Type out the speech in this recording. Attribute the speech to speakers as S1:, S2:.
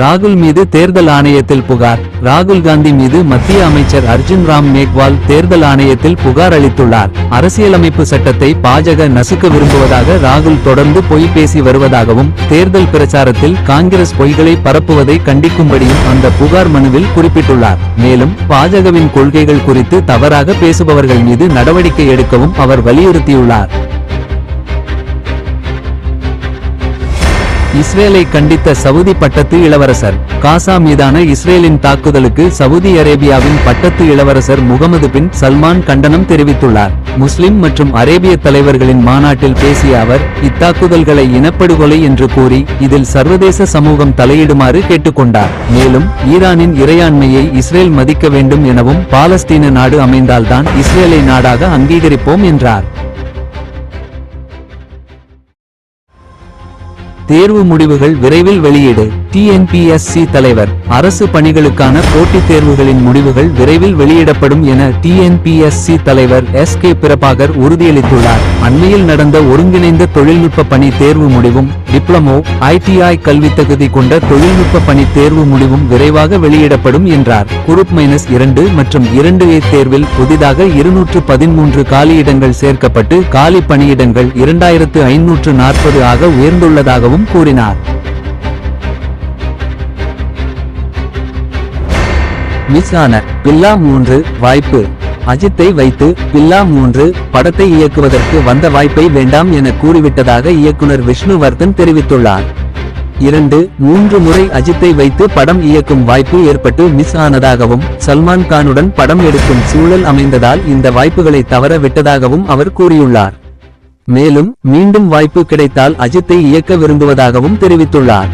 S1: ராகுல் மீது தேர்தல் ஆணையத்தில் புகார். ராகுல் காந்தி மீது மத்திய அமைச்சர் அர்ஜுன் ராம் மேக்வால் தேர்தல் ஆணையத்தில் புகார் அளித்துள்ளார். அரசியலமைப்பு சட்டத்தை பாஜக நசுக்க விரும்புவதாக ராகுல் தொடர்ந்து பொய் பேசி வருவதாகவும், தேர்தல் பிரச்சாரத்தில் காங்கிரஸ் பொய்களை பரப்புவதை கண்டிக்கும்படியும் அந்த புகார் மனுவில் குறிப்பிட்டுள்ளார். மேலும் பாஜகவின் கொள்கைகள் குறித்து தவறாக பேசுபவர்கள் மீது நடவடிக்கை எடுக்கவும் அவர் வலியுறுத்தியுள்ளார். இஸ்ரேலை கண்டித்த சவுதி பட்டத்து இளவரசர். காசா மீதான இஸ்ரேலின் தாக்குதலுக்கு சவுதி அரேபியாவின் பட்டத்து இளவரசர் முகமது பின் சல்மான் கண்டனம் தெரிவித்துள்ளார். முஸ்லிம் மற்றும் அரேபிய தலைவர்களின் மாநாட்டில் பேசிய அவர், இத்தாக்குதல்களை இனப்படுகொலை என்று கூறி இதில் சர்வதேச சமூகம் தலையிடுமாறு கேட்டுக்கொண்டார். மேலும் ஈரானின் இறையாண்மையை இஸ்ரேல் மதிக்க வேண்டும் எனவும், பாலஸ்தீன நாடு அமைந்தால்தான் இஸ்ரேலை நாடாக அங்கீகரிப்போம் என்றார். தேர்வு முடிவுகள் விரைவில் வெளியீடு. டிஎன்பிஎஸ்சி தலைவர். அரசு பணிகளுக்கான போட்டித் தேர்வுகளின் முடிவுகள் விரைவில் வெளியிடப்படும் என டிஎன்பிஎஸ்சி தலைவர் எஸ்.கே. பிரபாகர் உறுதியளித்துள்ளார். அண்மையில் நடந்த ஒருங்கிணைந்த தொழில்நுட்ப பணி தேர்வு முடிவும், டிப்ளமோ, ஐடிஐ கல்வித்தகுதி கொண்ட தொழில்நுட்ப பணி தேர்வு முடிவும் விரைவாக வெளியிடப்படும் என்றார். குரூப் -2 மற்றும் 2A தேர்வில் புதிதாக 213 காலியிடங்கள் சேர்க்கப்பட்டு காலி பணியிடங்கள் 2540 ஆக உயர்ந்துள்ளதாகவும் கூறினார். மிஸ் ஆன பில்லா 3 வாய்ப்பு. அஜித்தை வைத்து பில்லா 3 படத்தை இயக்குவதற்கு வந்த வாய்ப்பை வேண்டாம் என கூறிவிட்டதாக இயக்குனர் விஷ்ணுவர்தன் தெரிவித்துள்ளார். 2-3 முறை அஜித்தை வைத்து படம் இயக்கும் வாய்ப்பு ஏற்பட்டு மிஸ் ஆனதாகவும், சல்மான் கானுடன் படம் எடுக்கும் சூழல் அமைந்ததால் இந்த வாய்ப்புகளை தவற விட்டதாகவும் அவர் கூறியுள்ளார். மேலும் மீண்டும் வாய்ப்பு கிடைத்தால் அஜித்தை இயக்க விரும்புவதாகவும் தெரிவித்துள்ளார்.